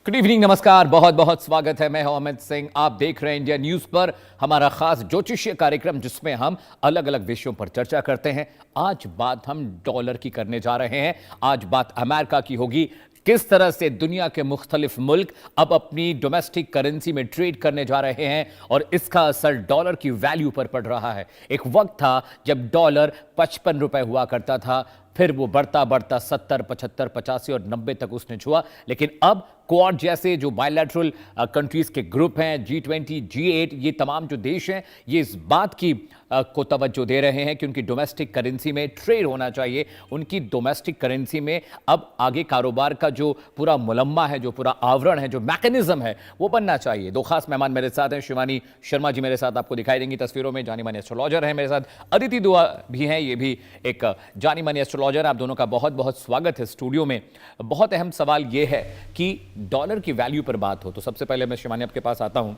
Good evening, नमस्कार, बहुत बहुत स्वागत है। मैं हूं अमित सिंह। आप देख रहे हैं इंडिया न्यूज पर हमारा खास ज्योतिषीय कार्यक्रम, जिसमें हम अलग अलग विषयों पर चर्चा करते हैं। आज बात हम डॉलर की करने जा रहे हैं। आज बात अमेरिका की होगी। किस तरह से दुनिया के मुख्तलिफ मुल्क अब अपनी डोमेस्टिक करेंसी में ट्रेड करने जा रहे हैं और इसका असर डॉलर की वैल्यू पर पड़ रहा है। एक वक्त था जब डॉलर 55 रुपए हुआ करता था, फिर वो बढ़ता बढ़ता 70, 75, 85 और 90 तक उसने छुआ। लेकिन अब क्वाड जैसे जो बायलैटरल कंट्रीज के ग्रुप हैं, G20, G8, ये तमाम जो देश हैं, ये इस बात की को तवज्जो दे रहे हैं कि उनकी डोमेस्टिक करेंसी में ट्रेड होना चाहिए। उनकी डोमेस्टिक करेंसी में अब आगे कारोबार का जो पूरा मुलम्मा है, जो पूरा आवरण है, जो मैकेनिज्म है, वो बनना चाहिए। दो खास मेहमान मेरे साथ हैं। शिवानी शर्मा जी मेरे साथ आपको दिखाई देंगी तस्वीरों में, जानी मानी एस्ट्रोलॉजर हैं। मेरे साथ अदिति दुआ भी हैं, ये भी एक जानी मानी एस्ट्रोलॉजर। आप दोनों का बहुत बहुत स्वागत है स्टूडियो में। बहुत अहम सवाल ये है कि डॉलर की वैल्यू पर बात हो तो सबसे पहले मैं शिवानी आपके पास आता हूं।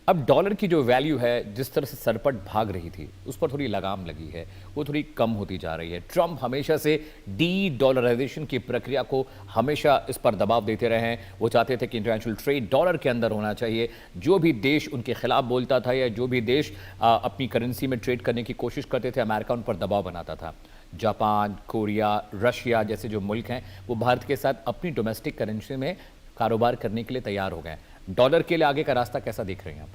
अब डॉलर की जो वैल्यू है, जिस तरह से सरपट भाग रही थी, उस पर थोड़ी लगाम लगी है, वो थोड़ी कम होती जा रही है। ट्रंप हमेशा से डी डॉलराइजेशन की प्रक्रिया को हमेशा इस पर दबाव देते रहे हैं। वो चाहते थे कि इंटरनेशनल ट्रेड डॉलर के अंदर होना चाहिए। जो भी देश उनके खिलाफ बोलता था या जो भी देश अपनी करेंसी में ट्रेड करने की कोशिश करते थे, अमेरिका उन पर दबाव बनाता था। जापान, कोरिया, रशिया जैसे जो मुल्क हैं, वो भारत के साथ अपनी डोमेस्टिक करेंसी में कारोबार करने के लिए तैयार हो गए। डॉलर के लिए आगे का रास्ता कैसा देख रहे हैं आप?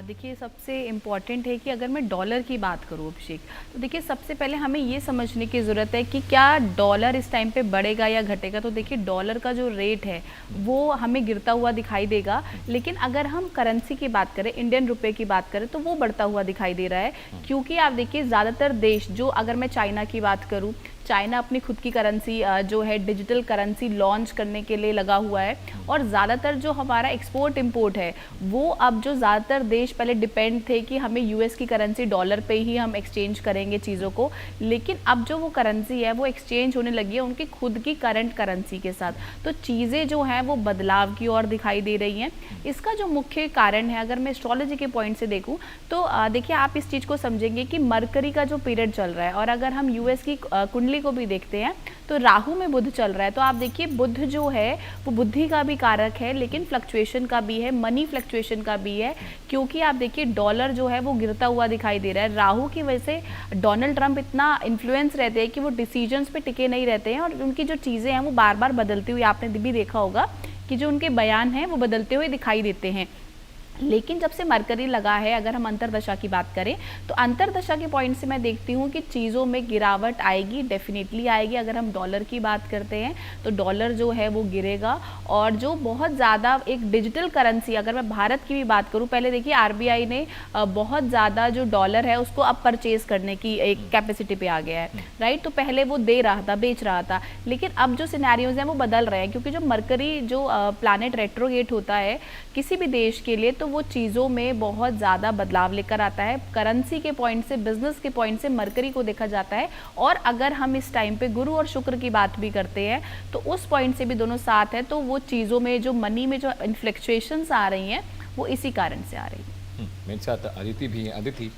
देखिए, सबसे इम्पॉर्टेंट है कि अगर मैं डॉलर की बात करूँ अभिषेक, तो देखिए सबसे पहले हमें ये समझने की ज़रूरत है कि क्या डॉलर इस टाइम पे बढ़ेगा या घटेगा। तो देखिए डॉलर का जो रेट है वो हमें गिरता हुआ दिखाई देगा, लेकिन अगर हम करेंसी की बात करें, इंडियन रुपए की बात करें, तो वो बढ़ता हुआ दिखाई दे रहा है। क्योंकि आप देखिए ज़्यादातर देश, जो अगर मैं चाइना की बात करूँ, चाइना अपनी खुद की करेंसी जो है डिजिटल करेंसी लॉन्च करने के लिए लगा हुआ है। और ज़्यादातर जो हमारा एक्सपोर्ट इंपोर्ट है, वो अब जो ज़्यादातर देश पहले डिपेंड थे कि हमें यूएस की करेंसी डॉलर पे ही हम एक्सचेंज करेंगे चीज़ों को, लेकिन अब जो वो करेंसी है वो एक्सचेंज होने लगी है उनकी खुद की करंट करेंसी के साथ। तो चीज़ें जो हैं वो बदलाव की ओर दिखाई दे रही हैं। इसका जो मुख्य कारण है, अगर मैं एस्ट्रोलॉजी के पॉइंट से देखूँ, तो देखिए आप इस चीज़ को समझेंगे कि मरकरी का जो पीरियड चल रहा है, और अगर हम यूएस की कुंडली को भी देखते हैं तो राहु में बुध चल रहा है। तो आप देखिए बुध जो है वो बुद्धि का भी कारक है, लेकिन फ्लक्चुएशन का भी है, मनी फ्लक्चुएशन का भी है। क्योंकि आप देखिए डॉलर जो है वो गिरता हुआ दिखाई दे रहा है। राहु की वजह से डोनाल्ड ट्रंप इतना इन्फ्लुएंस रहते हैं कि वो डिसीजंस पे टिके नहीं रहते हैं, और उनकी जो चीज़ें हैं वो बार बार बदलती हुई, आपने भी देखा होगा कि जो उनके बयान हैं वो बदलते हुए दिखाई देते हैं। लेकिन जब से मरकरी लगा है, अगर हम अंतरदशा की बात करें, तो अंतरदशा के पॉइंट से मैं देखती हूँ कि चीज़ों में गिरावट आएगी, डेफिनेटली आएगी। अगर हम डॉलर की बात करते हैं तो डॉलर जो है वो गिरेगा, और जो बहुत ज़्यादा एक डिजिटल करेंसी, अगर मैं भारत की भी बात करूँ, पहले देखिए आरबीआई ने बहुत ज़्यादा जो डॉलर है उसको अब परचेज करने की एक कैपेसिटी पे आ गया है, राइट। तो पहले वो दे रहा था, बेच रहा था, लेकिन अब जो सिनेरियोज हैं वो बदल रहे हैं। क्योंकि जो मरकरी जो प्लानेट रेट्रोगेट होता है किसी भी देश के लिए, तो वो चीज़ों में बहुत ज़्यादा बदलाव लेकर आता है। करेंसी के पॉइंट से, बिजनेस के पॉइंट से मरकरी को देखा जाता है। और अगर हम इस टाइम पे गुरु और शुक्र की बात भी करते हैं तो उस पॉइंट से भी दोनों साथ हैं। तो वो चीज़ों में जो मनी में जो इन्फ्लेक्चुएशंस आ रही हैं वो इसी कारण से आ रही हैं। मेरे साथ अदिति भी है। अदिति,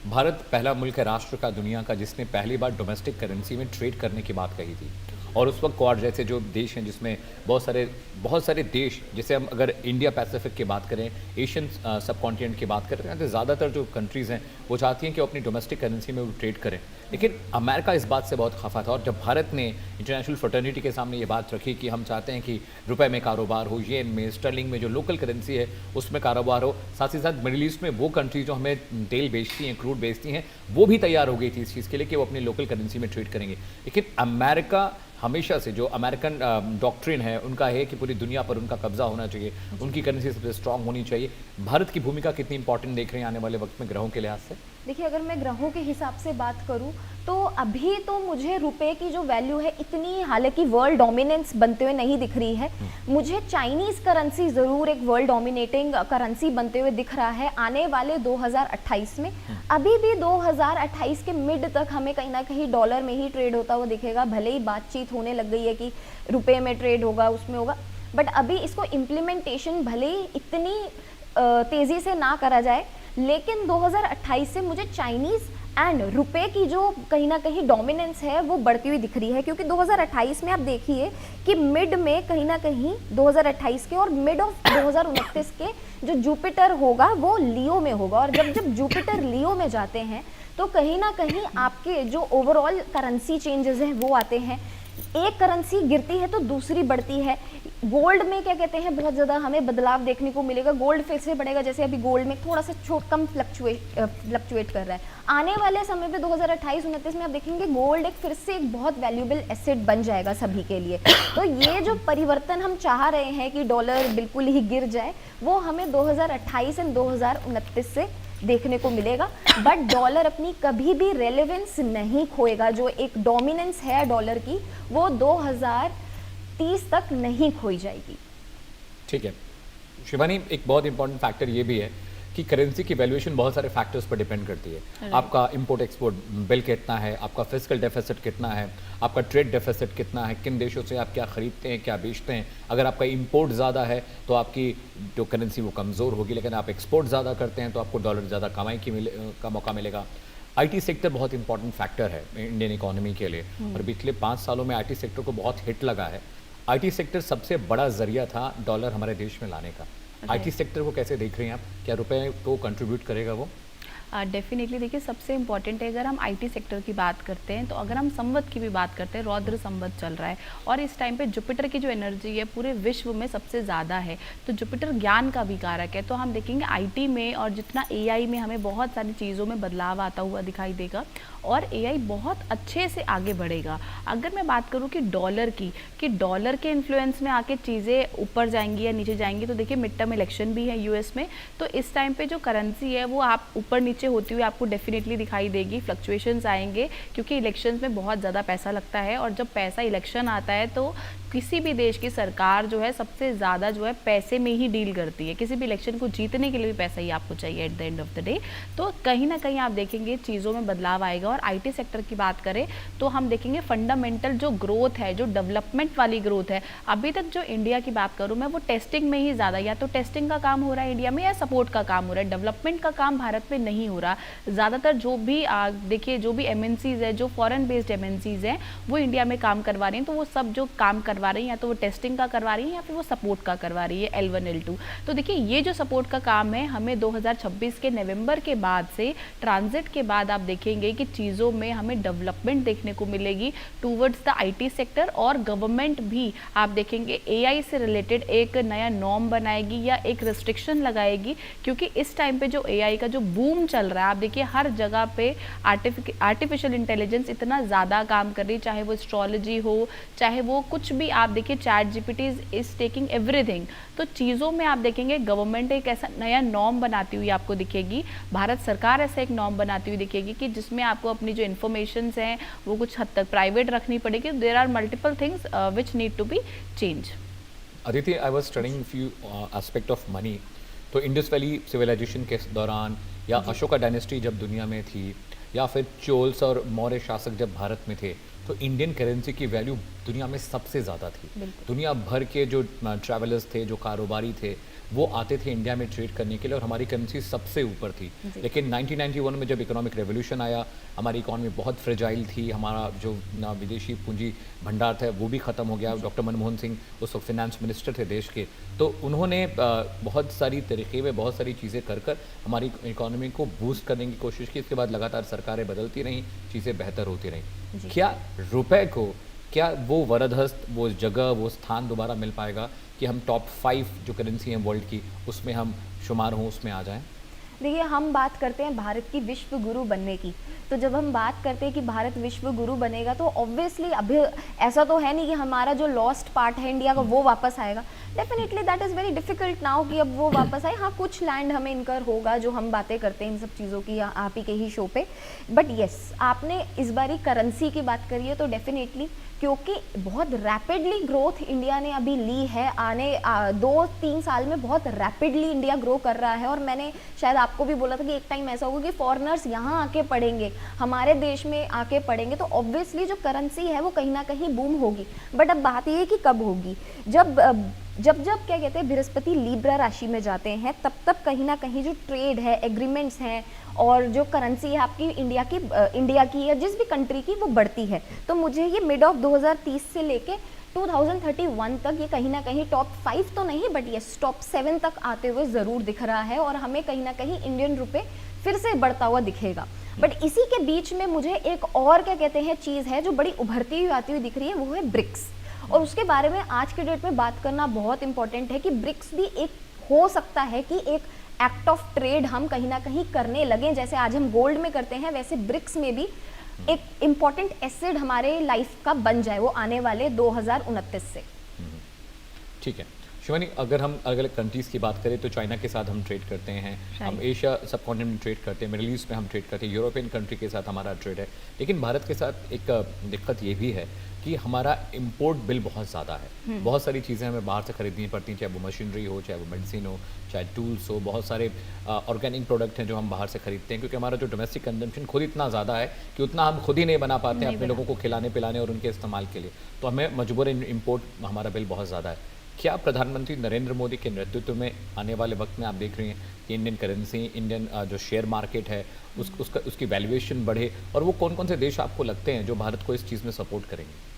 भारत पहला मुल्क है राष्ट्र का, दुनिया का, जिसने पहली बार डोमेस्टिक करेंसी में ट्रेड करने की बात कही थी। और उस वक्त क्वाड जैसे जो देश हैं, जिसमें बहुत सारे देश, जैसे हम अगर इंडिया पैसिफिक की बात करें, एशियन सब कॉन्टिनेंट की बात करें, तो ज़्यादातर जो कंट्रीज़ हैं वो चाहती हैं कि वो अपनी डोमेस्टिक करेंसी में वो ट्रेड करें। लेकिन अमेरिका इस बात से बहुत खफा था, और जब भारत ने इंटरनेशनल फ्रेटर्निटी के सामने ये बात रखी कि हम चाहते हैं कि रुपए में कारोबार हो, येन में, स्टर्लिंग में, जो लोकल करेंसी है उसमें कारोबार हो, साथ ही साथ मिडिल ईस्ट में वो कंट्री जो हमें तेल बेचती हैं, क्रूड बेचती हैं, वो भी तैयार हो गई थी इस चीज़ के लिए कि वो अपनी लोकल करेंसी में ट्रेड करेंगे। लेकिन अमेरिका हमेशा से, जो अमेरिकन डॉक्ट्रिन है उनका है कि पूरी दुनिया पर उनका कब्जा होना चाहिए, उनकी करेंसी सबसे स्ट्रांग होनी चाहिए। भारत की भूमिका कितनी इंपॉर्टेंट देख रहे हैं आने वाले वक्त में ग्रहों के लिहाज से? देखिए, अगर मैं ग्रहों के हिसाब से बात करूं तो अभी तो मुझे रुपए की जो वैल्यू है इतनी, हालांकि वर्ल्ड डोमिनेंस बनते हुए नहीं दिख रही है। मुझे चाइनीज करेंसी ज़रूर एक वर्ल्ड डोमिनेटिंग करेंसी बनते हुए दिख रहा है आने वाले 2028 में। अभी भी 2028 के मिड तक हमें कहीं ना कहीं डॉलर में ही ट्रेड होता हुआ दिखेगा। भले ही बातचीत होने लग गई है कि रुपए में ट्रेड होगा, उसमें होगा, बट अभी इसको इम्प्लीमेंटेशन भले ही इतनी तेज़ी से ना करा जाए, लेकिन 2028 से मुझे चाइनीज़ एंड रुपए की जो कहीं ना कहीं डोमिनेंस है वो बढ़ती हुई दिख रही है, क्योंकि 2028 में आप देखिए कि मिड में कहीं ना कहीं 2028 के और मिड ऑफ 2029 के जो जुपिटर होगा वो लियो में होगा, और जब जब जुपिटर लियो में जाते हैं तो कहीं ना कहीं आपके जो ओवरऑल करेंसी चेंजेस हैं वो आते हैं। एक करेंसी गिरती है तो दूसरी बढ़ती है। गोल्ड में क्या कहते हैं, बहुत ज़्यादा हमें बदलाव देखने को मिलेगा, गोल्ड फिर से बढ़ेगा, जैसे अभी गोल्ड में थोड़ा सा कम फ्लक्चुएट कर रहा है। आने वाले समय पे 2028-29 में आप देखेंगे गोल्ड एक फिर से एक बहुत वैल्यूएबल एसेट बन जाएगा सभी के लिए। तो ये जो परिवर्तन हम चाह रहे हैं कि डॉलर बिल्कुल ही गिर जाए, वो हमें 2028 एंड 2029 से देखने को मिलेगा। बट डॉलर अपनी कभी भी रेलेवेंस नहीं खोएगा, जो एक डोमिनेंस है डॉलर की वो 2030 तक नहीं खोई जाएगी। ठीक है शिवानी, एक बहुत इंपॉर्टेंट फैक्टर ये भी है कि करेंसी की वैल्यूएशन बहुत सारे फैक्टर्स पर डिपेंड करती है। आपका इंपोर्ट एक्सपोर्ट बिल कितना है, आपका फिजिकल डेफिसिट कितना है, आपका ट्रेड डेफिसिट कितना है, किन देशों से आप क्या खरीदते हैं क्या बेचते हैं। अगर आपका इंपोर्ट ज़्यादा है तो आपकी जो करेंसी वो कमज़ोर होगी, लेकिन आप एक्सपोर्ट ज़्यादा करते हैं तो आपको डॉलर ज़्यादा कमाई का मौका मिलेगा। आईटी सेक्टर बहुत इंपॉर्टेंट फैक्टर है इंडियन इकोनॉमी के लिए, और पिछले 5 सालों में आईटी सेक्टर को बहुत हिट लगा है। आईटी सेक्टर सबसे बड़ा जरिया था डॉलर हमारे देश में लाने का। आईटी सेक्टर को कैसे देख रही हैं आप, क्या रुपए को कंट्रीब्यूट करेगा वो? डेफिनेटली देखिए, सबसे इम्पॉर्टेंट है अगर हम आईटी सेक्टर की बात करते हैं तो अगर हम संवत की भी बात करते हैं, रौद्र संवत चल रहा है और इस टाइम पे जुपिटर की जो एनर्जी है पूरे विश्व में सबसे ज़्यादा है, तो जुपिटर ज्ञान का भी कारक है। तो हम देखेंगे आईटी में और जितना एआई में हमें बहुत सारी चीज़ों में बदलाव आता हुआ दिखाई देगा और एआई बहुत अच्छे से आगे बढ़ेगा। अगर मैं बात करूँ कि डॉलर की, कि डॉलर के इन्फ्लुएंस में आके चीज़ें ऊपर जाएंगी या नीचे जाएंगी, तो देखिए मिड टर्म इलेक्शन भी है यूएस में, तो इस टाइम पे जो करेंसी है वो आप ऊपर नीचे होती हुई आपको डेफिनेटली दिखाई देगी, फ्लक्चुएशंस आएंगे क्योंकि इलेक्शंस में बहुत ज़्यादा पैसा लगता है और जब पैसा इलेक्शन आता है तो किसी भी देश की सरकार जो है सबसे ज़्यादा जो है पैसे में ही डील करती है। किसी भी इलेक्शन को जीतने के लिए भी पैसा ही आपको चाहिए at the end of the day. तो कहीं ना कहीं आप देखेंगे चीज़ों में बदलाव आएगा। और आईटी सेक्टर की बात करें तो हम देखेंगे फंडामेंटल जो ग्रोथ है, जो डेवलपमेंट वाली ग्रोथ है, अभी तक जो इंडिया की बात करूँ मैं, वो टेस्टिंग में ही ज़्यादा, या तो टेस्टिंग का काम हो रहा है इंडिया में या सपोर्ट का काम हो रहा है, डेवलपमेंट का काम भारत में नहीं हो रहा। ज़्यादातर जो भी देखिए जो भी एमएनसीज है, जो फॉरेन बेस्ड एमएनसीज हैं, वो इंडिया में काम करवा रही हैं, तो वो सब जो काम करवा रही हैं या तो वो टेस्टिंग का करवा रही है या फिर वो सपोर्ट का करवा रही है, L1 L2। तो देखिए ये जो सपोर्ट का काम है हमें 2026 के नवंबर के बाद से, ट्रांजिट के बाद आप देखेंगे कि चीज़ों में हमें डेवलपमेंट देखने को मिलेगी टूवर्ड्स द आईटी सेक्टर। और गवर्नमेंट भी आप देखेंगे एआई से रिलेटेड एक नया नॉर्म बनाएगी या एक रिस्ट्रिक्शन लगाएगी, क्योंकि इस टाइम पे जो एआई का जो बूम चल रहा है, आप देखिए हर जगह पे आर्टिफिशियल इंटेलिजेंस इतना ज़्यादा काम कर रही है, चाहे वो एस्ट्रोलॉजी हो, चाहे वो कुछ भी, आप देखिए chat GPT is taking everything. तो चीज़ों में आप देखेंगे गवर्नमेंट एक ऐसा नया नॉर्म बनाती हुई आपको दिखेगी, भारत सरकार ऐसा एक नॉर्म बनाती हुई दिखेगी कि जिसमें आपको अपनी जो इन्फॉर्मेशंस हैं वो कुछ हद तक प्राइवेट रखनी पड़ेगी। There are multiple things which need to be change. Aditi, I was studying few aspect of money. तो इंडस वैली सिविलाइजेशन के दौरान या अशोका डायनेस्टी जब दुनिया में थी, या फिर चोल्स और मौर्य शासक जब भारत में थे, तो इंडियन करेंसी की वैल्यू दुनिया में सबसे ज़्यादा थी। दुनिया भर के जो ट्रैवलर्स थे, जो कारोबारी थे, वो आते थे इंडिया में ट्रेड करने के लिए और हमारी करेंसी सबसे ऊपर थी। लेकिन 1991 में जब इकोनॉमिक रेवोल्यूशन आया, हमारी इकॉनमी बहुत फ्रेजाइल थी, हमारा जो विदेशी पूंजी भंडार था वो भी ख़त्म हो गया। डॉक्टर मनमोहन सिंह उस वक्त फिनेंस मिनिस्टर थे देश के, तो उन्होंने बहुत सारी तरीके में बहुत सारी चीज़ें कर हमारी इकॉनमी को बूस्ट करने की कोशिश की। इसके बाद लगातार सरकारें बदलती रहीं, चीज़ें बेहतर होती रहीं। क्या रुपए को, क्या वो वरदहस्त, वो जगह, वो स्थान दोबारा मिल पाएगा कि हम टॉप 5 जो करेंसी हैं वर्ल्ड की उसमें हम शुमार हों, उसमें आ जाएं? देखिए, हम बात करते हैं भारत की विश्व गुरु बनने की, तो जब हम बात करते हैं कि भारत विश्व गुरु बनेगा तो ऑब्वियसली अभी ऐसा तो है नहीं कि हमारा जो लॉस्ट पार्ट है इंडिया का वो वापस आएगा। Definitely that is very difficult now कि अब वो वापस आए। हाँ, कुछ लैंड हमें इनकर होगा, जो हम बातें करते हैं इन सब चीज़ों की आप ही के ही शो पे। बट येस, आपने इस बारी करेंसी की बात करी है तो डेफिनेटली, क्योंकि बहुत रैपिडली ग्रोथ इंडिया ने अभी ली है, आने 2-3 साल में बहुत रैपिडली इंडिया ग्रो कर रहा है। और मैंने शायद आपको भी बोला था कि एक टाइम ऐसा होगा कि फॉरेनर्स यहाँ आके पढ़ेंगे, हमारे देश में आके पढ़ेंगे, तो ऑब्वियसली जो करेंसी है वो कहीं ना कहीं बूम होगी। बट अब बात ये है कि कब होगी। जब जब जब क्या कहते हैं बृहस्पति लीब्रा राशि में जाते हैं, तब तब कहीं ना कहीं जो ट्रेड है, एग्रीमेंट्स हैं और जो करेंसी है आपकी इंडिया की या जिस भी कंट्री की, वो बढ़ती है। तो मुझे ये मिड ऑफ 2030 से लेके 2031 तक ये कहीं ना कहीं टॉप 5 तो नहीं बट यस टॉप 7 तक आते हुए ज़रूर दिख रहा है और हमें कहीं ना कहीं इंडियन रुपए फिर से बढ़ता हुआ दिखेगा। बट इसी के बीच में मुझे एक और क्या कहते हैं चीज़ है जो बड़ी उभरती हुई आती हुई दिख रही है, वो है ब्रिक्स। और उसके बारे में आज के डेट में बात करना बहुत इंपॉर्टेंट है कि ब्रिक्स भी एक हो सकता है कि एक एक्ट ऑफ ट्रेड हम कहीं ना कहीं करने लगे। जैसे आज हम गोल्ड में करते हैं, वैसे ब्रिक्स में भी एक इम्पॉर्टेंट एसेट हमारे लाइफ का बन जाए, वो आने वाले 2029 से। ठीक है शिवानी, अगर हम अलग अलग कंट्रीज़ की बात करें तो चाइना के साथ हम ट्रेड करते हैं, हम एशिया सब कॉन्टिनेंट में ट्रेड करते हैं, मिडिल ईस्ट में हम ट्रेड करते हैं, यूरोपियन कंट्री के साथ हमारा ट्रेड है। लेकिन भारत के साथ एक दिक्कत ये भी है कि हमारा इंपोर्ट बिल बहुत ज़्यादा है। बहुत सारी चीज़ें हमें बाहर से खरीदनी पड़ती हैं, चाहे वो मशीनरी हो, चाहे वो मेडिसिन हो, चाहे टूल्स हो। बहुत सारे ऑर्गेनिक प्रोडक्ट हैं जो हम बाहर से खरीदते हैं, क्योंकि हमारा जो डोमेस्टिक कंजम्पशन खुद इतना ज़्यादा है कि उतना हम खुद ही नहीं बना पाते हैं अपने लोगों को खिलाने पिलाने और उनके इस्तेमाल के लिए। तो हमें मजबूरन इम्पोर्ट हमारा बिल बहुत ज़्यादा है। क्या प्रधानमंत्री नरेंद्र मोदी के नेतृत्व में आने वाले वक्त में आप देख रही हैं कि इंडियन करेंसी, इंडियन जो शेयर मार्केट है उसकी वैल्यूएशन बढ़े, और वो कौन कौन से देश आपको लगते हैं जो भारत को इस चीज़ में सपोर्ट करेंगे?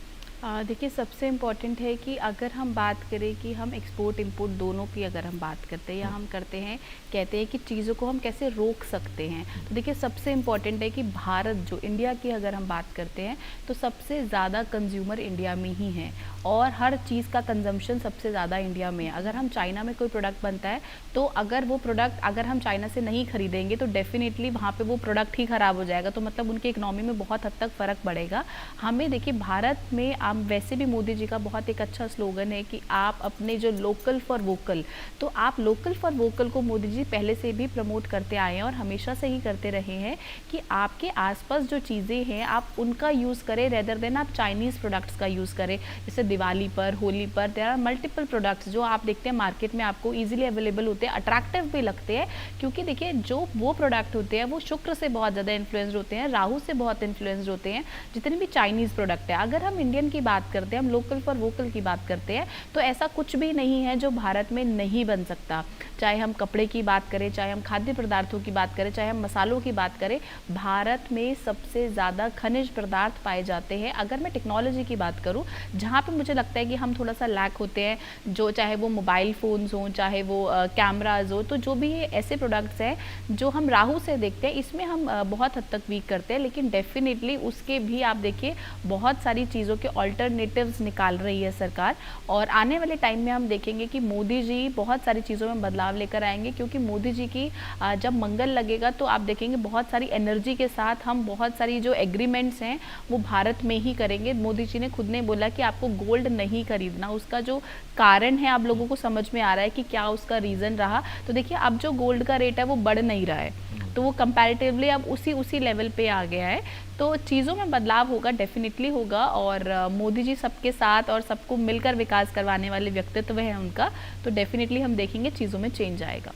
देखिए सबसे इम्पॉर्टेंट है कि अगर हम बात करें कि हम एक्सपोर्ट इंपोर्ट दोनों की अगर हम बात करते हैं या हम करते हैं, कहते हैं कि चीज़ों को हम कैसे रोक सकते हैं, तो देखिए सबसे इम्पॉर्टेंट है कि भारत जो इंडिया की अगर हम बात करते हैं तो सबसे ज़्यादा कंज्यूमर इंडिया में ही है और हर चीज़ का कंजम्पशन सबसे ज़्यादा इंडिया में है। अगर हम चाइना में कोई प्रोडक्ट बनता है तो अगर वो प्रोडक्ट अगर हम चाइना से नहीं खरीदेंगे तो डेफिनेटली वहाँ पे वो प्रोडक्ट ही ख़राब हो जाएगा, तो मतलब उनकी इकनॉमी में बहुत हद तक फ़र्क पड़ेगा। हमें देखिए भारत में वैसे भी मोदी जी का बहुत एक अच्छा स्लोगन है कि आप अपने जो लोकल फॉर वोकल, तो आप लोकल फॉर वोकल को मोदी जी पहले से भी प्रमोट करते आए हैं और हमेशा से ही करते रहे हैं कि आपके आसपास जो चीज़ें हैं आप उनका यूज़ करें रेदर देन आप चाइनीज़ प्रोडक्ट्स का यूज़ करें। जैसे दिवाली पर, होली पर देयर आर मल्टीपल प्रोडक्ट्स जो आप देखते हैं मार्केट में आपको ईजिली अवेलेबल होते हैं, अट्रैक्टिव भी लगते हैं, क्योंकि देखिए जो वो प्रोडक्ट होते हैं वो शुक्र से बहुत ज़्यादा इन्फ्लुएंस्ड होते हैं, राहु से बहुत इन्फ्लुएंस्ड होते हैं, जितने भी चाइनीज़ प्रोडक्ट है। अगर हम इंडियन की बात करते हैं, हम लोकल फॉर वोकल की बात करते हैं, तो ऐसा कुछ भी नहीं है जो भारत में नहीं बन सकता। चाहे हम कपड़े की बात करें, चाहे हम खाद्य पदार्थों की बात करें, चाहे हम मसालों की बात करें, भारत में सबसे ज़्यादा खनिज पदार्थ पाए जाते हैं। अगर मैं टेक्नोलॉजी की बात करूं, जहां पे मुझे लगता है कि हम थोड़ा सा लैक होते हैं, जो चाहे वो मोबाइल फ़ोन्स हों, चाहे वो कैमराज हो, तो जो भी ऐसे प्रोडक्ट्स हैं जो हम राहु से देखते हैं, इसमें हम बहुत हद तक वीक करते हैं। लेकिन डेफिनेटली उसके भी आप देखिए बहुत सारी चीज़ों के ऑल्टरनेटिव्स निकाल रही है सरकार, और आने वाले टाइम में हम देखेंगे कि मोदी जी बहुत सारी चीज़ों में बदलाव लेकर आएंगे, क्योंकि मोदी जी की जब मंगल लगेगा तो आप देखेंगे बहुत सारी एनर्जी के साथ हम बहुत सारी जो एग्रीमेंट्स हैं वो भारत में ही करेंगे। मोदी जी ने खुद ने बोला कि आपको गोल्ड नहीं खरीदना, उसका जो कारण है आप लोगों को समझ में आ रहा है कि क्या उसका रीज़न रहा। तो देखिए अब जो गोल्ड का रेट है वो बढ़ नहीं रहा है, तो वो कंपैरेटिवली अब उसी लेवल पे आ गया है। तो चीज़ों में बदलाव होगा, डेफिनेटली होगा, और मोदी जी सबके साथ और सबको मिलकर विकास करवाने वाले व्यक्तित्व है उनका, तो डेफिनेटली हम देखेंगे चीज़ों में चेंज आएगा।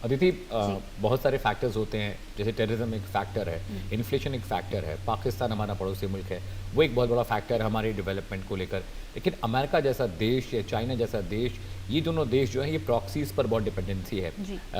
अदिति, बहुत सारे फैक्टर्स होते हैं, जैसे टेररिज्म एक फैक्टर है, इन्फ्लेशन एक फैक्टर है, पाकिस्तान हमारा पड़ोसी मुल्क है, वो एक बहुत बड़ा फैक्टर है हमारे डेवलपमेंट को लेकर। लेकिन अमेरिका जैसा देश या चाइना जैसा देश, ये दोनों देश जो है ये प्रॉक्सीज पर बहुत डिपेंडेंसी है।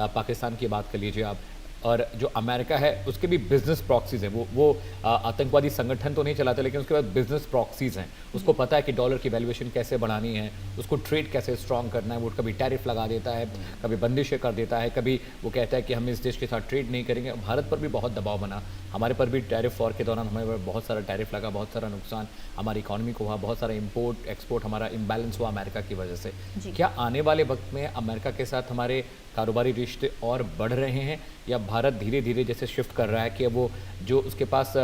पाकिस्तान की बात कर लीजिए आप, और जो अमेरिका है उसके भी बिजनेस प्रॉक्सीज हैं। वो आतंकवादी संगठन तो नहीं चलाते, लेकिन उसके बाद बिजनेस प्रॉक्सीज हैं। उसको पता है कि डॉलर की वैल्यूएशन कैसे बढ़ानी है, उसको ट्रेड कैसे स्ट्रॉन्ग करना है। वो कभी टैरिफ लगा देता है, कभी बंदिशें कर देता है, कभी वो कहता है कि हम इस देश के साथ ट्रेड नहीं करेंगे। भारत पर भी बहुत दबाव बना, हमारे पर भी टैरिफ वॉर के दौरान हमारे पर बहुत सारा टैरिफ लगा, बहुत सारा नुकसान हमारी इकॉनमी को हुआ, बहुत सारा इम्पोर्ट एक्सपोर्ट हमारा इम्बैलेंस हुआ अमेरिका की वजह से। क्या आने वाले वक्त में अमेरिका के साथ हमारे कारोबारी रिश्ते और बढ़ रहे हैं, या भारत धीरे धीरे जैसे शिफ्ट कर रहा है कि वो जो उसके पास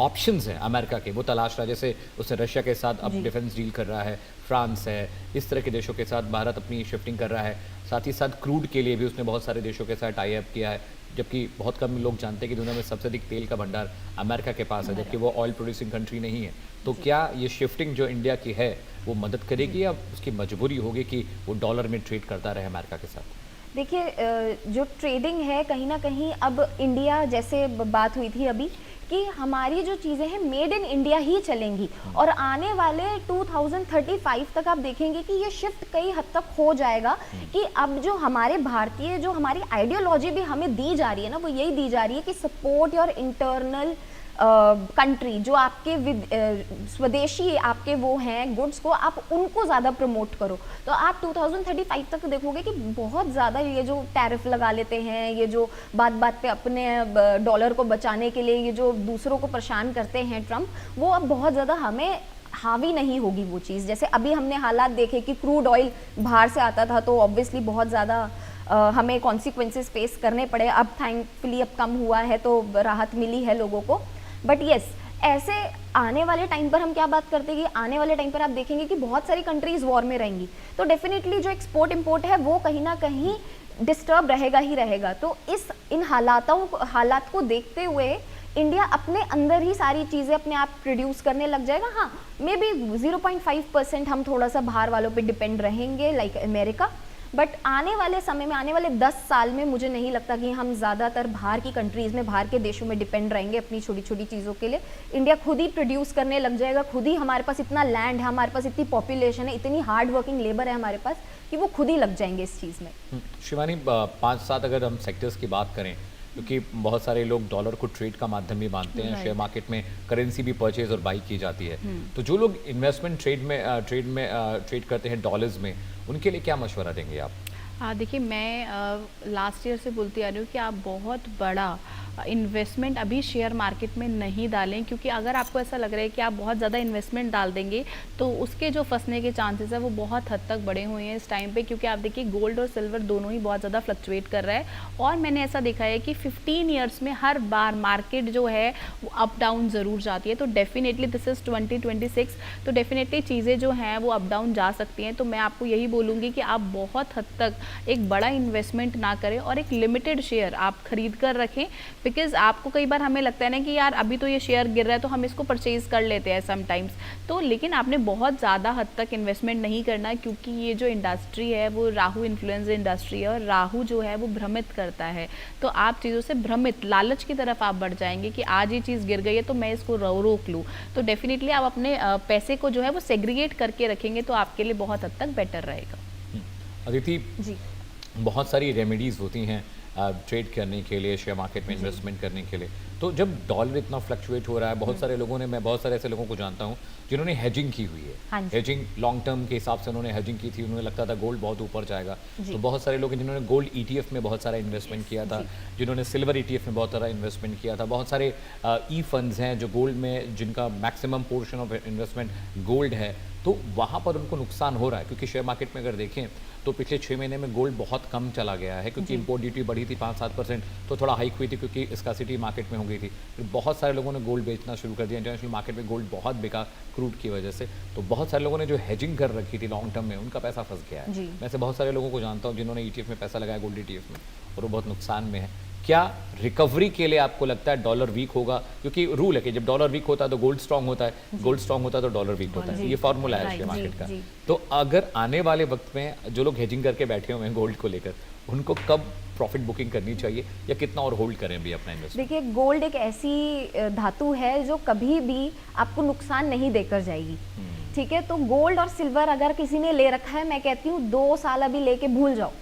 ऑप्शंस हैं अमेरिका के वो तलाश रहा है? जैसे उसने रशिया के साथ अब डिफेंस डील कर रहा है, फ्रांस है, इस तरह के देशों के साथ भारत अपनी शिफ्टिंग कर रहा है। साथ ही साथ क्रूड के लिए भी उसने बहुत सारे देशों के साथ टाई अप किया है, जबकि बहुत कम लोग जानते हैं कि दुनिया में सबसे अधिक तेल का भंडार अमेरिका के पास है, जबकि वो ऑयल प्रोड्यूसिंग कंट्री नहीं है। तो क्या ये शिफ्टिंग जो इंडिया की है वो मदद करेगी, या उसकी मजबूरी होगी कि वो डॉलर में ट्रेड करता रहे अमेरिका के साथ? देखिए जो ट्रेडिंग है कहीं ना कहीं अब इंडिया, जैसे बात हुई थी अभी कि हमारी जो चीज़ें हैं मेड इन इंडिया ही चलेंगी। और आने वाले 2035 तक आप देखेंगे कि ये शिफ्ट कई हद तक हो जाएगा कि अब जो हमारे भारतीय, जो हमारी आइडियोलॉजी भी हमें दी जा रही है ना, वो यही दी जा रही है कि सपोर्ट योर इंटरनल कंट्री, जो आपके स्वदेशी आपके वो हैं गुड्स को, आप उनको ज़्यादा प्रमोट करो। तो आप 2035 तक देखोगे कि बहुत ज़्यादा ये जो टैरिफ लगा लेते हैं, ये जो बात बात पे अपने डॉलर को बचाने के लिए ये जो दूसरों को परेशान करते हैं ट्रम्प, वो अब बहुत ज़्यादा हमें हावी नहीं होगी वो चीज़। जैसे अभी हमने हालात देखे कि क्रूड ऑयल बाहर से आता था तो ऑब्वियसली बहुत ज़्यादा हमें कॉन्सिक्वेंसेस फेस करने पड़े। अब थैंकफुली अब कम हुआ है तो राहत मिली है लोगों को। बट यस, ऐसे आने वाले टाइम पर हम क्या बात करते हैं कि आने वाले टाइम पर आप देखेंगे कि बहुत सारी कंट्रीज वॉर में रहेंगी, तो डेफिनेटली जो एक्सपोर्ट इंपोर्ट है वो कहीं ना कहीं डिस्टर्ब रहेगा ही रहेगा। तो इन हालात को देखते हुए इंडिया अपने अंदर ही सारी चीज़ें अपने आप प्रोड्यूस करने लग जाएगा। हाँ, मे बी 0.5% हम थोड़ा सा बाहर वालों पे डिपेंड रहेंगे लाइक अमेरिका, बट आने वाले समय में, आने वाले 10 साल में मुझे नहीं लगता कि हम ज़्यादातर बाहर की कंट्रीज़ में, बाहर के देशों में डिपेंड रहेंगे अपनी छोटी छोटी चीज़ों के लिए। इंडिया खुद ही प्रोड्यूस करने लग जाएगा, खुद ही, हमारे पास इतना लैंड है, हमारे पास इतनी पॉपुलेशन है, इतनी हार्ड वर्किंग लेबर है हमारे पास कि वो खुद ही लग जाएंगे इस चीज़ में। शिवानी, 5-7 अगर हम सेक्टर्स की बात करें, क्योंकि बहुत सारे लोग डॉलर को ट्रेड का माध्यम भी मानते हैं, शेयर मार्केट में करेंसी भी परचेज और बाई की जाती है, तो जो लोग इन्वेस्टमेंट ट्रेड करते हैं डॉलर्स में, उनके लिए क्या मशवरा देंगे आप? देखिए, मैं लास्ट ईयर से बोलती आ रही हूँ कि आप बहुत बड़ा इन्वेस्टमेंट अभी शेयर मार्केट में नहीं डालें, क्योंकि अगर आपको ऐसा लग रहा है कि आप बहुत ज़्यादा इन्वेस्टमेंट डाल देंगे तो उसके जो फंसने के चांसेस है वो बहुत हद तक बढ़े हुए हैं इस टाइम पे। क्योंकि आप देखिए, गोल्ड और सिल्वर दोनों ही बहुत ज़्यादा फ्लक्चुएट कर रहा है, और मैंने ऐसा देखा है कि 15 ईयर्स में हर बार मार्केट जो है वो अप डाउन ज़रूर जाती है। तो डेफिनेटली दिस इज़ 2026, तो डेफिनेटली चीज़ें जो हैं वो अप डाउन जा सकती हैं। तो मैं आपको यही बोलूँगी कि आप बहुत हद तक एक बड़ा इन्वेस्टमेंट ना करें और एक लिमिटेड शेयर आप खरीद कर रखें। बिकॉज आपको कई बार हमें लगता है ना कि यार अभी तो ये शेयर गिर रहा है तो हम इसको परचेज कर लेते हैं समटाइम्स, तो लेकिन आपने बहुत ज़्यादा हद तक इन्वेस्टमेंट नहीं करना, क्योंकि ये जो इंडस्ट्री है वो राहु इन्फ्लुएंस इंडस्ट्री है, और राहु जो है वो भ्रमित करता है। तो आप चीज़ों से भ्रमित, लालच की तरफ आप बढ़ जाएंगे कि आज ये चीज़ गिर गई है तो मैं इसको रोक लूँ। तो डेफिनेटली आप अपने पैसे को जो है वो सेग्रीगेट करके रखेंगे तो आपके लिए बहुत हद तक बेटर रहेगा। अदिति जी, बहुत सारी रेमेडीज़ होती हैं ट्रेड करने के लिए, शेयर मार्केट में इन्वेस्टमेंट करने के लिए, तो जब डॉलर इतना फ्लक्चुएट हो रहा है, बहुत सारे लोगों ने, मैं बहुत सारे ऐसे लोगों को जानता हूँ जिन्होंने हेजिंग की हुई हाँ है, जी। हेजिंग लॉन्ग टर्म के हिसाब से उन्होंने हेजिंग की थी, उन्हें लगता था गोल्ड बहुत ऊपर जाएगा, तो बहुत सारे लोग जिन्होंने गोल्ड ETF में बहुत सारा इन्वेस्टमेंट किया था, जिन्होंने सिल्वर ETF में बहुत सारा इन्वेस्टमेंट किया था, बहुत सारे ई फंड्स हैं जो गोल्ड में, जिनका maximum portion of investment gold है, तो वहाँ पर उनको नुकसान हो रहा है। क्योंकि शेयर मार्केट में अगर देखें तो पिछले 6 महीने में गोल्ड बहुत कम चला गया है, क्योंकि इंपोर्ट ड्यूटी बढ़ी थी 5-7%, तो थोड़ा हाइक हुई थी क्योंकि स्कार्सिटी मार्केट में हो गई थी। फिर बहुत सारे लोगों ने गोल्ड बेचना शुरू कर दिया, इंटरनेशनल मार्केट में गोल्ड बहुत बिका क्रूड की वजह से, तो बहुत सारे लोगों ने जो हेजिंग कर रखी थी लॉन्ग टर्म में, उनका पैसा फंस गया है। मैं ऐसे बहुत सारे लोगों को जानता हूँ जिन्होंने ETF में पैसा लगाया, गोल्ड ETF में, और वो बहुत नुकसान में है। क्या रिकवरी के लिए आपको लगता है डॉलर वीक होगा? क्योंकि रूल है कि जब डॉलर वीक होता है तो गोल्ड स्ट्रांग होता है, गोल्ड स्ट्रांग होता है तो डॉलर वीक होता है, ये फॉर्मूला है शेयर मार्केट का। तो अगर आने वाले वक्त में जो लोग हेजिंग करके बैठे हुए हैं गोल्ड को लेकर, उनको कब प्रॉफिट बुकिंग करनी चाहिए, या कितना और होल्ड करें भी अपना इन्वेस्टमेंट? देखिए, गोल्ड एक ऐसी धातु है जो कभी भी आपको नुकसान नहीं देकर जाएगी, ठीक है। तो गोल्ड और सिल्वर अगर किसी ने ले रखा है, मैं कहती हूँ 2 साल अभी लेके भूल जाओ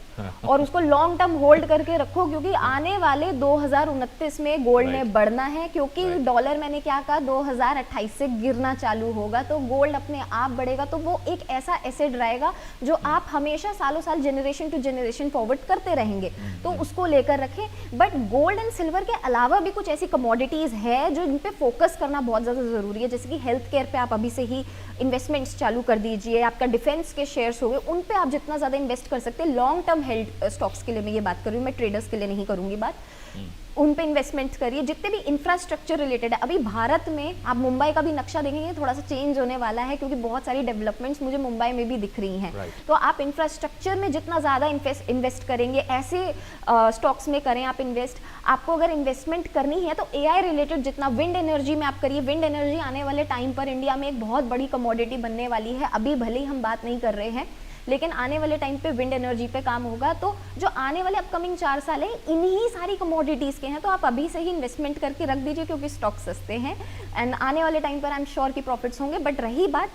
और उसको लॉन्ग टर्म होल्ड करके रखो, क्योंकि आने वाले 2029 में गोल्ड ने बढ़ना है, क्योंकि डॉलर, मैंने क्या कहा, 2028 से गिरना चालू होगा, तो गोल्ड अपने आप बढ़ेगा। तो वो एक ऐसा एसेट रहेगा जो आप हमेशा सालों साल, जनरेशन टू जनरेशन फॉरवर्ड करते रहेंगे, तो उसको लेकर रखें। बट गोल्ड एंड सिल्वर के अलावा भी कुछ ऐसी कमोडिटीज है जो इन पे फोकस करना बहुत ज़्यादा ज़रूरी है, जैसे कि हेल्थ केयर पे आप अभी से ही इन्वेस्टमेंट्स चालू कर दीजिए, आपका डिफेंस के शेयर्स हो गए, उन पे आप जितना ज़्यादा इन्वेस्ट कर सकते हैं, लॉन्ग टर्म हेल्ड स्टॉक्स के लिए मैं ये बात कर रही हूँ, मैं ट्रेडर्स के लिए नहीं करूँगी बात, उन पे इन्वेस्टमेंट करिए। जितने भी इंफ्रास्ट्रक्चर रिलेटेड है, अभी भारत में आप मुंबई का भी नक्शा देखेंगे थोड़ा सा चेंज होने वाला है, क्योंकि बहुत सारी डेवलपमेंट्स मुझे मुंबई में भी दिख रही हैं। तो आप इंफ्रास्ट्रक्चर में जितना ज़्यादा इन्वेस्ट करेंगे, ऐसे स्टॉक्स में करें आप इन्वेस्ट। आपको अगर इन्वेस्टमेंट करनी है तो AI रिलेटेड जितना, विंड एनर्जी में आप करिए। विंड एनर्जी आने वाले टाइम पर इंडिया में एक बहुत बड़ी कमोडिटी बनने वाली है, अभी भले ही हम बात नहीं कर रहे हैं, लेकिन आने वाले टाइम पे विंड एनर्जी पे काम होगा। तो जो आने वाले अपकमिंग 4 साल है इन्हीं सारी कमोडिटीज़ के हैं, तो आप अभी से ही इन्वेस्टमेंट करके रख दीजिए क्योंकि स्टॉक सस्ते हैं एंड आने वाले टाइम पर आई एम श्योर कि प्रॉफिट्स होंगे। बट रही बात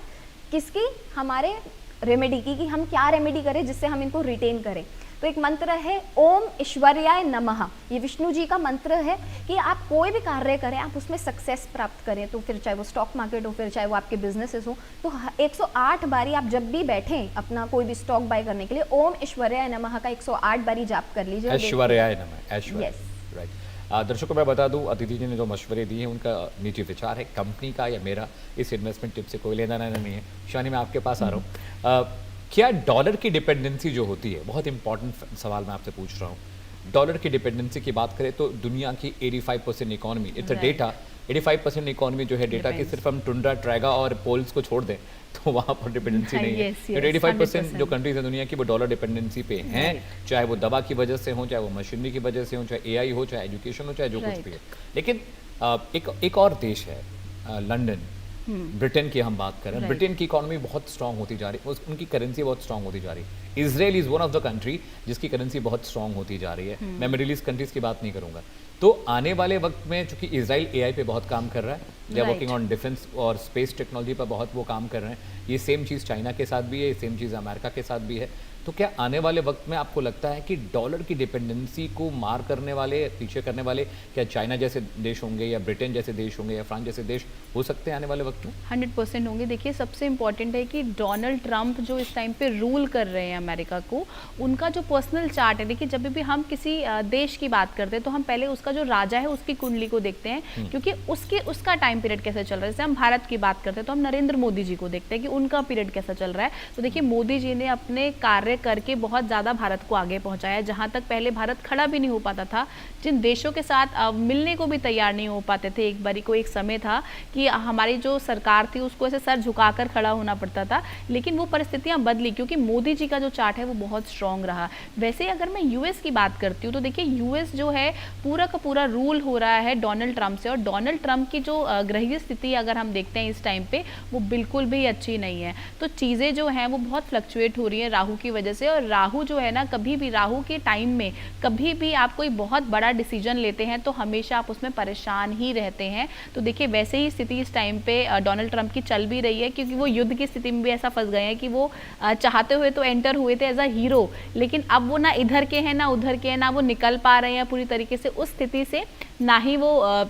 किसकी, हमारे रेमेडी की, कि हम क्या रेमेडी करें जिससे हम इनको रिटेन करें। तो एक मंत्र है ओम ईश्वर्याय नमः, ये विष्णु जी का मंत्र है कि आप कोई भी कार्य करें आप उसमें सक्सेस प्राप्त करें। तो फिर चाहे वो स्टॉक मार्केट हो, फिर चाहे वो आपके बिजनेसेस हो, तो 108 बारी आप जब भी बैठें अपना कोई भी स्टॉक बाय करने के लिए ओम ईश्वर्याय नमः का 108 बारी जाप कर लीजिए। ऐश्वर्याय नमः, ऐश्वर्य, Yes. राइट। दर्शकों को मैं बता दूं, अदिति जी ने जो मशवरे दिए हैं उनका निजी विचार है, कंपनी का या मेरा इस इन्वेस्टमेंट टिप से कोई लेना देना नहीं है। शानी, मैं आपके पास आ रहा हूँ। क्या डॉलर की डिपेंडेंसी जो होती है, बहुत इंपॉर्टेंट सवाल मैं आपसे पूछ रहा हूँ, डॉलर की डिपेंडेंसी की बात करें तो दुनिया की 85% economy, it's a data, 85% economy जो है डेटा की, सिर्फ हम टुंड्रा, ट्रैगा और पोल्स को छोड़ दें तो वहाँ पर डिपेंडेंसी नहीं है। yes, yes, 85% जो 100% कंट्रीज है दुनिया की वो डॉलर डिपेंडेंसी पे हैं, चाहे वो दवा की वजह से हो, चाहे वो मशीनरी की वजह से हो, चाहे एआई हो, चाहे एजुकेशन हो, चाहे जो कुछ भी है। लेकिन एक और देश है लंदन, ब्रिटेन की हम बात करें, ब्रिटेन की इकोनॉमी बहुत स्ट्रांग होती जा रही है, उनकी करेंसी बहुत स्ट्रांग होती जा रही है। Israel is one of the country जिसकी करेंसी बहुत स्ट्रांग होती जा रही है। मैं मिडिल ईस्ट कंट्रीज की बात नहीं करूंगा। तो आने वाले वक्त में चूंकि इजराइल एआई पे बहुत काम कर रहा है, they are working on defence और स्पेस टेक्नोलॉजी पर बहुत वो काम कर रहे हैं, ये सेम चीज़ चाइना के साथ भी है, ये सेम चीज़ अमेरिका के साथ भी है। तो क्या आने वाले वक्त में आपको लगता है कि डॉलर की डिपेंडेंसी को मार करने वाले, पीछे करने वाले क्या चाइना जैसे देश होंगे, या ब्रिटेन जैसे देश होंगे, या फ्रांस जैसे देश हो सकते हैं आने वाले वक्त में? 100% होंगे। देखिए सबसे इम्पॉर्टेंट है कि डोनाल्ड ट्रंप जो इस टाइम पे रूल कर रहे हैं अमेरिका को, उनका जो पर्सनल चार्ट है, देखिए जब भी हम किसी देश की बात करते हैं तो हम पहले उसका जो राजा है उसकी कुंडली को देखते हैं, क्योंकि उसका टाइम पीरियड कैसे चल रहा है। जैसे हम भारत की बात करते हैं तो हम नरेंद्र मोदी जी को देखते हैं कि उनका पीरियड कैसा चल रहा है। तो देखिए मोदी जी ने अपने कार्य करके बहुत ज़्यादा भारत को आगे पहुंचाया है, जहां तक पहले भारत खड़ा भी नहीं हो पाता था, जिन देशों के साथ मिलने को भी तैयार नहीं हो पाते थे। एक बारी को एक समय था कि हमारी जो सरकार थी उसको ऐसे सर झुकाकर खड़ा होना पड़ता था, लेकिन वो परिस्थितियां बदली क्योंकि मोदी जी का जो चार्ट है वो बहुत स्ट्रांग रहा। वैसे अगर मैं यूएस की बात करती हूँ तो देखिए यूएस जो है पूरा का पूरा रूल हो रहा है डोनाल्ड ट्रंप से, और डोनाल्ड ट्रंप की जो ग्रहीय स्थिति अगर हम देखते हैं इस टाइम पे वो बिल्कुल भी अच्छी नहीं है। तो चीज़ें जो हैं वो बहुत फ्लक्चुएट हो रही हैं राहु की वजह से, और राहु जो है ना, कभी भी राहु के टाइम में कभी भी आप कोई बहुत बड़ा डिसीजन लेते हैं तो हमेशा आप उसमें परेशान ही रहते हैं। तो देखिए वैसे ही स्थिति इस टाइम पे डोनाल्ड ट्रंप की चल भी रही है, क्योंकि वो युद्ध की स्थिति में भी ऐसा फंस गए हैं कि वो चाहते हुए तो एंटर हुए थे एज अ हीरो, लेकिन अब वो ना इधर के हैं ना उधर के हैं, ना वो निकल पा रहे हैं पूरी तरीके से उस स्थिति से, ना ही वो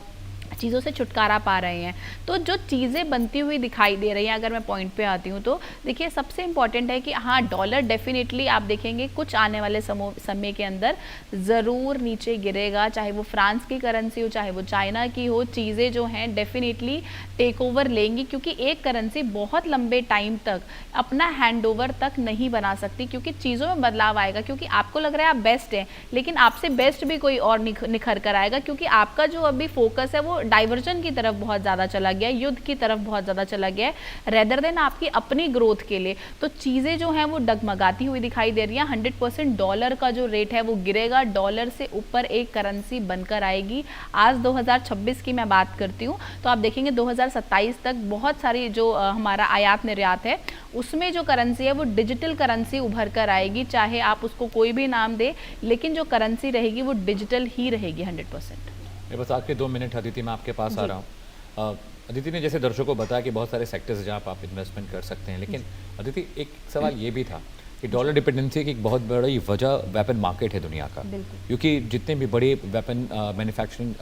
चीज़ों से छुटकारा पा रहे हैं। तो जो चीज़ें बनती हुई दिखाई दे रही हैं, अगर मैं पॉइंट पे आती हूँ तो देखिए सबसे इम्पॉर्टेंट है कि हाँ डॉलर डेफिनेटली आप देखेंगे कुछ आने वाले समय के अंदर ज़रूर नीचे गिरेगा, चाहे वो फ्रांस की करेंसी हो चाहे वो चाइना की हो, चीज़ें जो हैं डेफिनेटली टेक ओवर लेंगी, क्योंकि एक करेंसी बहुत लंबे टाइम तक अपना हैंड ओवर तक नहीं बना सकती, क्योंकि चीज़ों में बदलाव आएगा। क्योंकि आपको लग रहा है आप बेस्ट हैं, लेकिन आपसे बेस्ट भी कोई और निखर कर आएगा, क्योंकि आपका जो अभी फोकस है वो डाइवर्जन की तरफ बहुत ज़्यादा चला गया है, युद्ध की तरफ बहुत ज़्यादा चला गया है, रेदर देन आपकी अपनी ग्रोथ के लिए। तो चीज़ें जो हैं वो डगमगाती हुई दिखाई दे रही हैं। 100% डॉलर का जो रेट है वो गिरेगा, डॉलर से ऊपर एक करेंसी बनकर आएगी। आज 2026 की मैं बात करती हूँ तो आप देखेंगे 2027 तक बहुत सारी जो हमारा आयात निर्यात है उसमें जो करेंसी है वो डिजिटल करेंसी उभर कर आएगी, चाहे आप उसको कोई भी नाम दे, लेकिन जो करेंसी रहेगी वो डिजिटल ही रहेगी 100%। मेरे बस आखिरी 2 मिनट अदिति, मैं आपके पास आ रहा हूँ। अदिति ने जैसे दर्शकों को बताया कि बहुत सारे सेक्टर्स हैं जहाँ पर आप इन्वेस्टमेंट कर सकते हैं, लेकिन अदिति एक सवाल ये भी था कि डॉलर डिपेंडेंसी की एक बहुत बड़ी वजह वेपन मार्केट है दुनिया का, क्योंकि जितने भी बड़े वेपन मैन्युफैक्चरिंग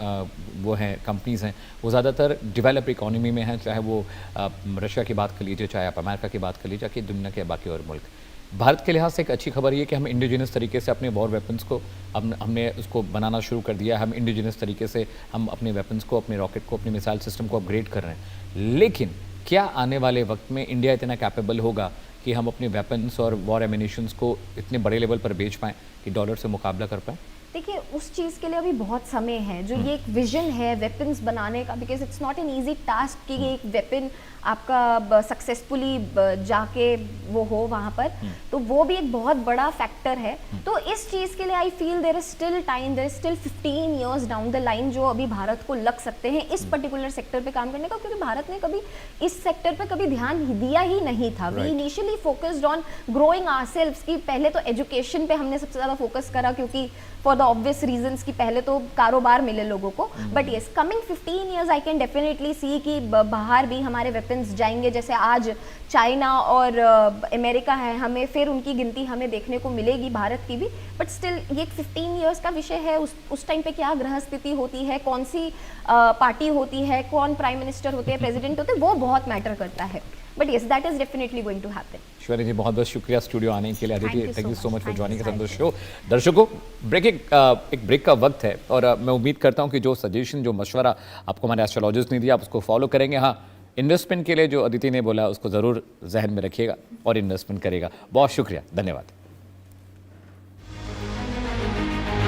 वो हैं कंपनीज़ हैं वो ज़्यादातर डेवलप इकोनॉमी में हैं, चाहे वो रशिया की बात कर लीजिए, चाहे आप अमेरिका की बात कर लीजिए, कि दुनिया के बाकी और मुल्क। भारत के लिहाज से एक अच्छी खबर ये कि हम इंडिजिनस तरीके से अपने वॉर वेपन्स को हमने उसको बनाना शुरू कर दिया है। हम इंडिजिनस तरीके से हम अपने वेपन्स को, अपने रॉकेट को, अपने मिसाइल सिस्टम को अपग्रेड कर रहे हैं। लेकिन क्या आने वाले वक्त में इंडिया इतना कैपेबल होगा कि हम अपने वेपन्स और वॉर एमिनेशंस को इतने बड़े लेवल पर बेच पाएँ कि डॉलर से मुकाबला कर पाएँ? देखिए उस चीज़ के लिए अभी बहुत समय है, जो ये एक विजन है वेपन्स बनाने का, because it's not an easy task कि एक वेपन आपका सक्सेसफुली जाके वो हो वहाँ पर, तो वो भी एक बहुत बड़ा फैक्टर है। तो इस चीज़ के लिए I feel there is still time, there is still 15 years down the line जो अभी भारत को लग सकते हैं इस पर्टिकुलर सेक्टर पे काम करने का, क्योंकि भारत ने कभी इस सेक्टर पे कभी ध्यान दिया ही नहीं था। We initially focused on growing ourselves, कि पहले तो एजुकेशन पे हमने सबसे ज़्यादा फोकस करा, क्योंकि फॉर द ऑब्वियस रीजंस कि पहले तो कारोबार मिले लोगों को। But yes, coming 15 years I can definitely see कि बाहर भी हमारे वेपन्स जाएंगे, जैसे आज चाइना और अमेरिका है, हमें फिर उनकी गिनती हमें देखने को मिलेगी, भारत की भी। बट स्टिल ये 15 इयर्स का विषय है, उस टाइम पे क्या ग्रह स्थिति होती है, कौन सी पार्टी होती है, कौन प्राइम मिनिस्टर होते हैं, प्रेसिडेंट होते हैं, वो बहुत मैटर करता है। But yes, that is definitely going to happen. Shweta ji बहुत बहुत शुक्रिया स्टूडियो आने के लिए। Aditi, thank you so much for joining us on the Thank show. दर्शकों, एक ब्रेक का वक्त है और मैं उम्मीद करता हूं कि जो सजेशन, जो मशवरा आपको हमारे एस्ट्रोलॉजिस्ट ने दिया, आप उसको फॉलो करेंगे। हाँ, इन्वेस्टमेंट के लिए जो अदिति ने बोला उसको ज़रूर जहन में रखिएगा और इन्वेस्टमेंट करेगा। बहुत शुक्रिया, धन्यवाद।